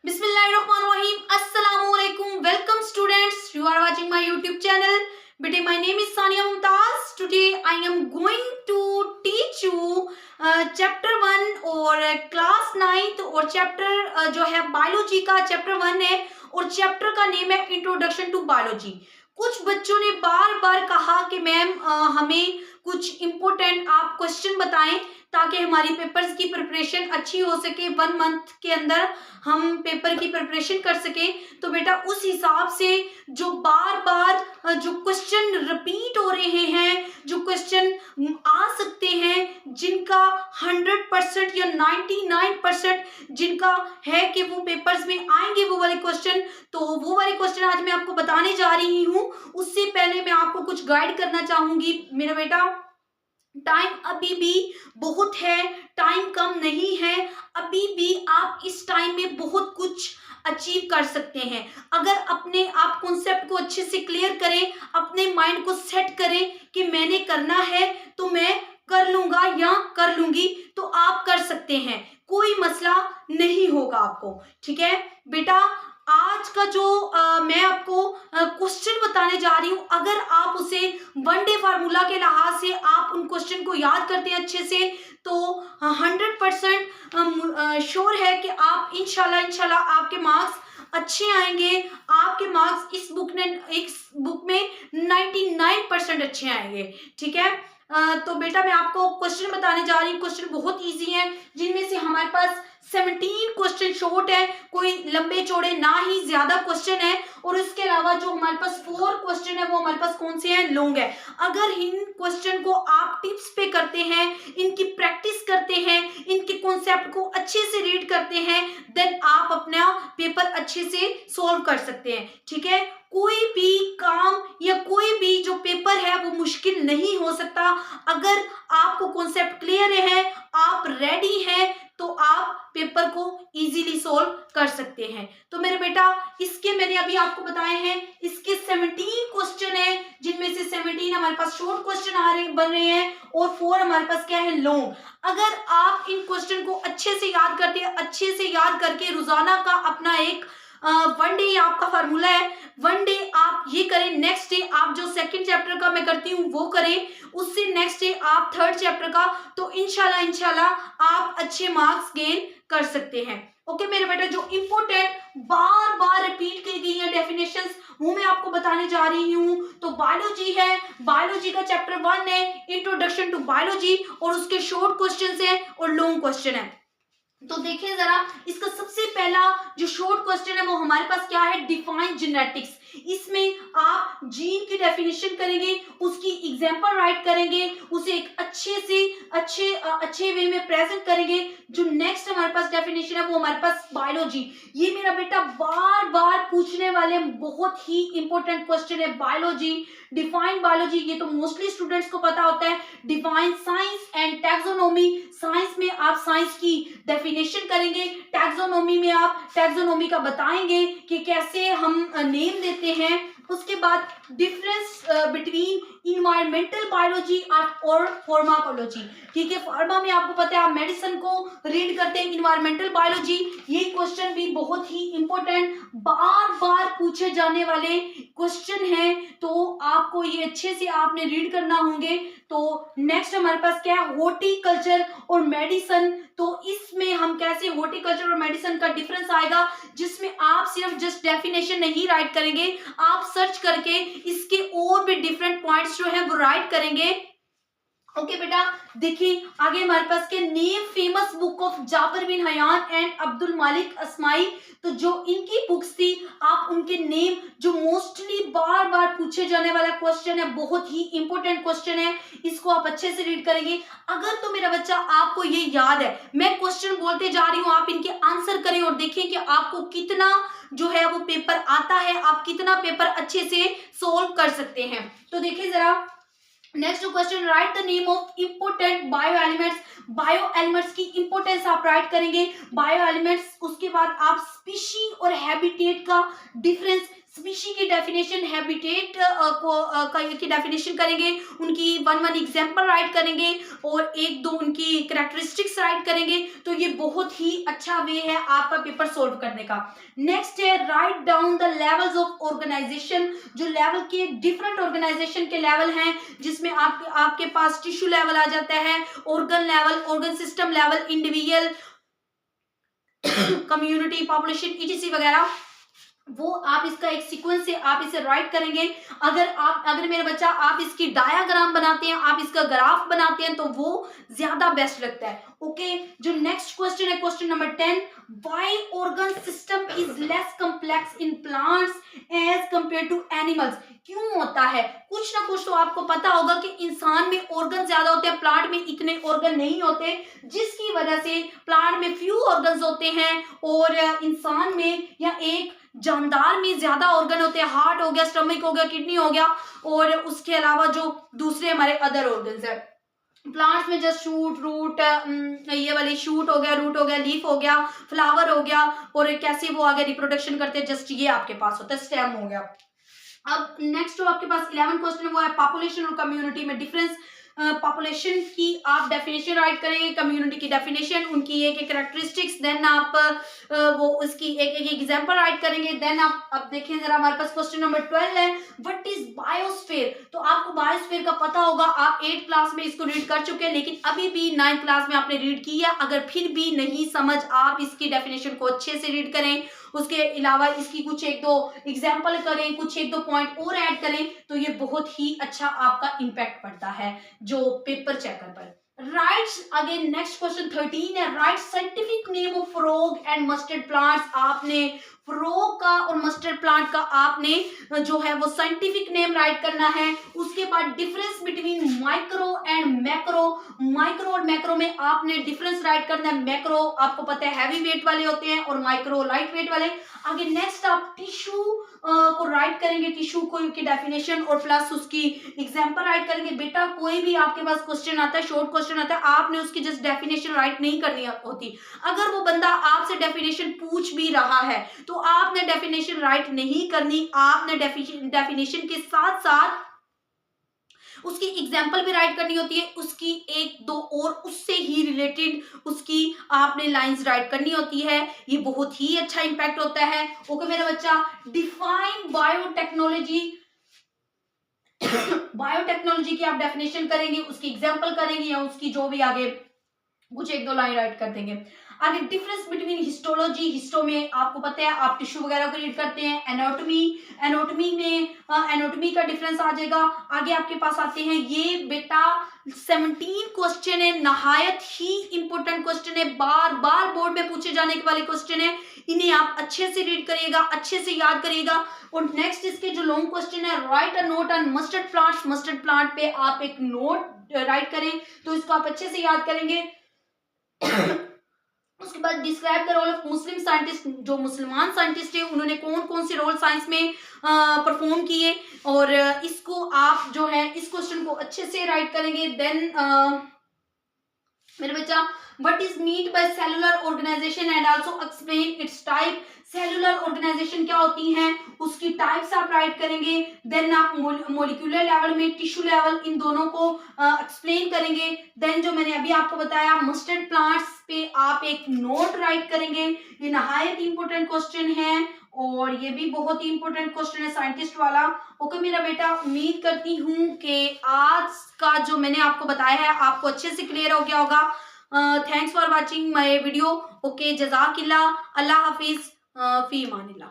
Bismillahirrahmanirrahim. Assalamualaikum. Welcome students. You are watching my YouTube channel. Bete, my name is Sania Mumtaz. Today I am going to teach you chapter 1 और class 9th और chapter जो है biology का chapter 1 है और chapter का name है introduction to biology. कुछ बच्चों ने बार बार कहा कि मैम हमें कुछ इम्पोर्टेंट आप क्वेश्चन बताएं ताकि हमारी पेपर्स की प्रिपरेशन अच्छी हो सके, 1 मंथ के अंदर हम पेपर की प्रिपरेशन कर सके। तो बेटा उस हिसाब से जो बार बार जो क्वेश्चन रिपीट हो रहे हैं, जो क्वेश्चन आ सकते हैं जिनका 100% या 99% जिनका है कि वो पेपर्स में आएंगे वो वाले क्वेश्चन, तो वो वाले क्वेश्चन आज मैं आपको बताने जा रही हूँ। उससे पहले मैं आपको कुछ गाइड करना चाहूंगी मेरा बेटा। टाइम अभी भी बहुत है, टाइम कम नहीं है, अभी भी आप इस टाइम में बहुत कुछ अचीव कर सकते हैं। अगर अपने आप कॉन्सेप्ट को अच्छे से क्लियर करें, अपने माइंड को सेट करें कि मैंने करना है तो मैं कर लूंगा या कर लूंगी, तो आप कर सकते हैं, कोई मसला नहीं होगा आपको। ठीक है बेटा, आज का जो मैं आपको क्वेश्चन बताने जा रही हूं, अगर आप उसे 1 डे फार्मूला के लिहाज से आप उन क्वेश्चन को याद करते हैं अच्छे से, तो 100% श्योर है कि आप इंशाल्लाह आपके मार्क्स अच्छे आएंगे। आपके मार्क्स इस बुक में 99% अच्छे आएंगे। ठीक है, तो बेटा मैं आपको क्वेश्चन बताने जा रही हूँ। क्वेश्चन बहुत इजी है, जिनमें से हमारे पास 17 क्वेश्चन शॉर्ट है, कोई लंबे चौड़े ना ही ज्यादा क्वेश्चन है, और इसके अलावा जो हमारे पास 4 क्वेश्चन है वो हमारे पास कौन से हैं, लॉन्ग है। अगर इन क्वेश्चन को आप टिप्स पे करते हैं, इनकी प्रैक्टिस करते हैं, इनके कॉन्सेप्ट को अच्छे से रीड करते हैं, देन आप अपना पेपर अच्छे से सॉल्व कर सकते हैं। ठीक है, कोई भी काम या कोई भी जो पेपर है वो मुश्किल नहीं हो सकता। अगर आपको कॉन्सेप्ट क्लियर है, आप रेडी हैं, तो आप पेपर को इजीली सॉल्व कर सकते हैं। तो मेरे बेटा इसके मैंने अभी आपको बताए हैं, इसके 17 क्वेश्चन हैं, जिनमें से 17 हमारे पास शॉर्ट क्वेश्चन बन रहे हैं और 4 हमारे पास क्या है, लॉन्ग। अगर आप इन क्वेश्चन को अच्छे से याद करते हैं, अच्छे से याद करके रोजाना का अपना एक 1 डे आपका फार्मूला है, 1 डे आप ये करें, नेक्स्ट डे आप जो 2nd चैप्टर का मैं करती हूँ वो करें, उससे नेक्स्ट डे आप 3rd चैप्टर का, तो इंशाल्लाह आप अच्छे मार्क्स गेन कर सकते हैं। ओके मेरे बेटा, जो इंपॉर्टेंट बार बार रिपीट की गई है डेफिनेशंस वो मैं आपको बताने जा रही हूँ। तो बायोलॉजी है, बायोलॉजी का चैप्टर 1 है इंट्रोडक्शन टू बायोलॉजी, और उसके शॉर्ट क्वेश्चन है और लॉन्ग क्वेश्चन है। तो देखिए जरा, इसका सबसे पहला जो शॉर्ट क्वेश्चन है वो हमारे पास क्या है, डिफाइन जेनेटिक्स। इसमें आप जीन की डेफिनेशन करेंगे, उसकी एग्जांपल राइट करेंगे, उसे एक अच्छे वे में प्रेजेंट करेंगे। जो नेक्स्ट हमारे पास डेफिनेशन है वो हमारे पास बायोलॉजी। ये मेरा बेटा बार बार पूछने वाले बहुत ही इंपॉर्टेंट क्वेश्चन है, बायोलॉजी, डिफाइन बायोलॉजी। ये तो मोस्टली स्टूडेंट्स को पता होता है। Define science and taxonomy, science में आप साइंस की डेफिनेशन करेंगे, टैक्सोनॉमी में आप टैक्सोनॉमी का बताएंगे कि कैसे हम नेम देते हैं। उसके बाद डिफरेंस बिटवीन इन्वायरमेंटल बायोलॉजी और फार्माकोलॉजी। ठीक है, फार्मा में आपको पता है आप मेडिसिन को रीड करते हैं, इन्वायरमेंटल बायोलॉजी, ये क्वेश्चन भी बहुत ही इंपॉर्टेंट बार बार पूछे जाने वाले क्वेश्चन है, तो आपको ये अच्छे से आपने रीड करना होंगे। तो नेक्स्ट हमारे पास क्या है, हॉर्टिकल्चर और मेडिसिन। तो इसमें हम कैसे हॉर्टिकल्चर और मेडिसिन का डिफरेंस आएगा, जिसमें आप सिर्फ जस्ट डेफिनेशन नहीं राइट करेंगे, आप सर्च करके इसके और भी डिफरेंट पॉइंट्स जो है वो राइट करेंगे। ओके बेटा, देखिए आगे हमारे पास के name famous book of Jabir bin Hayyan and Abdul Malik Asmai. तो जो इनकी बुक्स थी, आप उनके नेम, जो मोस्टली बार बार पूछे जाने वाला क्वेश्चन है, बहुत ही इंपॉर्टेंट क्वेश्चन है, इसको आप अच्छे से रीड करेंगे। अगर तो मेरा बच्चा आपको ये याद है, मैं क्वेश्चन बोलते जा रही हूँ, आप इनके आंसर करें और देखें कि आपको कितना जो है वो पेपर आता है, आप कितना पेपर अच्छे से सोल्व कर सकते हैं। तो देखिए जरा, next question, right the name of important bio elements. Bio elements की इंपोर्टेंस आप राइट करेंगे, बायो एलिमेंट्स। उसके बाद आप स्पीशी और हैबिटेट का डिफरेंस स्पीशी की डेफिनेशन, हैबिटेट की डेफिनेशन करेंगे, उनकी वन एग्जाम्पल राइट करेंगे और एक दो उनकी कैरेक्टरिस्टिक्स राइट करेंगे। तो ये बहुत ही अच्छा वे है आपका पेपर सोल्व करने का। नेक्स्ट है write down the levels of organisation, जो लेवल के डिफरेंट ऑर्गेनाइजेशन के लेवल हैं, जिसमें आपके पास टिश्यू लेवल आ जाता है, organ level, organ system level, individual, community, population, ETC वगैरह। वो आप इसका एक सीक्वेंस से आप इसे राइट करेंगे। अगर मेरा बच्चा आप इसकी डायाग्राम बनाते हैं, आप इसका ग्राफ बनाते हैं, तो वो ज्यादा बेस्ट लगता है। ओके, जो नेक्स्ट क्वेश्चन है question number 10, why organ system is less complex in plants as compare to animals. क्यों होता है? कुछ ना कुछ तो आपको पता होगा कि इंसान में ऑर्गन ज्यादा होते हैं, प्लांट में इतने ऑर्गन नहीं होते, जिसकी वजह से प्लांट में फ्यू ऑर्गन्स होते हैं और इंसान में या एक जानदार में ज्यादा ऑर्गन होते हैं। हार्ट हो गया, स्टमक हो गया, किडनी हो गया, और उसके अलावा जो दूसरे हमारे अदर ऑर्गन्स है। प्लांट्स में जस्ट शूट, रूट, ये वाली शूट हो गया, रूट हो गया, लीफ हो गया, फ्लावर हो गया, और कैसे वो आगे रिप्रोडक्शन करते हैं, जस्ट ये आपके पास होता है, स्टेम हो गया। अब नेक्स्ट जो आपके पास 11 क्वेश्चन है वो है पॉपुलेशन और कम्युनिटी में डिफरेंस। पॉपुलेशन की आप डेफिनेशन राइट करेंगे, कम्युनिटी की डेफिनेशन, उनकी एक एक कैरेक्टरिस्टिक्स, देन आप वो उसकी एक एक एग्जांपल राइट करेंगे। देन आप अब देखिए जरा, हमारे पास क्वेश्चन नंबर 12 है, व्हाट इज बायोस्फीयर। तो आपको बायोस्फीयर का पता होगा, आप 8th क्लास में इसको रीड कर चुके हैं, लेकिन अभी भी 9th क्लास में आपने रीड की है। अगर फिर भी नहीं समझ, आप इसकी डेफिनेशन को अच्छे से रीड करें, उसके अलावा इसकी कुछ एक दो एग्जाम्पल करें, कुछ एक दो पॉइंट और ऐड करें, तो ये बहुत ही अच्छा आपका इम्पैक्ट पड़ता है जो पेपर चेकर पर। राइट अगेन नेक्स्ट क्वेश्चन 13 है, right scientific name of frog and mustard plants. आपने फ्रॉग का और मस्टर्ड प्लांट का आपने जो है वो साइंटिफिक नेम राइट करना है। उसके बाद difference between micro and macro, micro और मैक्रो में आपने डिफरेंस राइट करना है। मैक्रो आपको पता है हैवी वेट वाले होते हैं और माइक्रो लाइट वेट वाले। आगे नेक्स्ट आप टिश्यू को राइट करेंगे, टिश्यू को की डेफिनेशन और प्लस उसकी एग्जांपल राइट करेंगे। बेटा कोई भी आपके पास क्वेश्चन आता है, शॉर्ट क्वेश्चन आता है, आपने उसकी जस्ट डेफिनेशन राइट नहीं करनी होती। अगर वो बंदा आपसे डेफिनेशन पूछ भी रहा है तो आपने डेफिनेशन राइट नहीं करनी, आपने डेफिनेशन के साथ साथ उसकी एग्जाम्पल भी राइट करनी होती है, उसकी एक दो और उससे ही रिलेटेड उसकी आपने लाइंस राइट करनी होती है। ये बहुत ही अच्छा इंपैक्ट होता है। ओके मेरा बच्चा, डिफाइन बायोटेक्नोलॉजी। बायोटेक्नोलॉजी की आप डेफिनेशन करेंगे, उसकी एग्जाम्पल करेंगे या उसकी जो भी आगे कुछ एक दो लाइन राइट कर देंगे। आगे डिफरेंस बिटवीन हिस्टोलॉजी, हिस्टो में आपको पता है आप टिश्यू वगैरह को रीड करते हैं। एनाटॉमी, एनाटॉमी में एनाटॉमी का डिफरेंस आ जाएगा। आगे आपके पास आते हैं, ये बेटा 17 क्वेश्चन है, नहायत ही इंपॉर्टेंट क्वेश्चन है, बार बार बोर्ड में पूछे जाने के वाले क्वेश्चन है। इन्हें आप अच्छे से रीड करिएगा, अच्छे से याद करिएगा। और नेक्स्ट इसके जो लॉन्ग क्वेश्चन है, right a note on mustard plants. Mustard plant पे आप एक नोट राइट करें, तो इसको आप अच्छे से याद करेंगे। उसके बाद describe the role of Muslim scientist, जो मुसलमान साइंटिस्ट है उन्होंने कौन कौन से रोल साइंस में परफॉर्म किए, और इसको आप जो है इस क्वेश्चन को अच्छे से राइट करेंगे। देन मेरे बच्चा, what is mean by cellular organisation and also explain its type. Cellular organisation क्या होती हैं, उसकी टाइप्स आप राइट करेंगे। देन आप मोलिकुलर लेवल में टिश्यू लेवल, इन दोनों को एक्सप्लेन करेंगे। देन जो मैंने अभी आपको बताया मस्टर्ड प्लांट्स पे आप एक नोट राइट करेंगे। ये नहायत इंपॉर्टेंट क्वेश्चन है और ये भी बहुत ही इंपॉर्टेंट क्वेश्चन है साइंटिस्ट वाला। ओके मेरा बेटा, उम्मीद करती हूँ कि आज का जो मैंने आपको बताया है आपको अच्छे से क्लियर हो गया होगा। Thanks for watching my video. Okay, जज़ाकिल्लाह, अल्लाह हाफिज, फी अमानिल्लाह।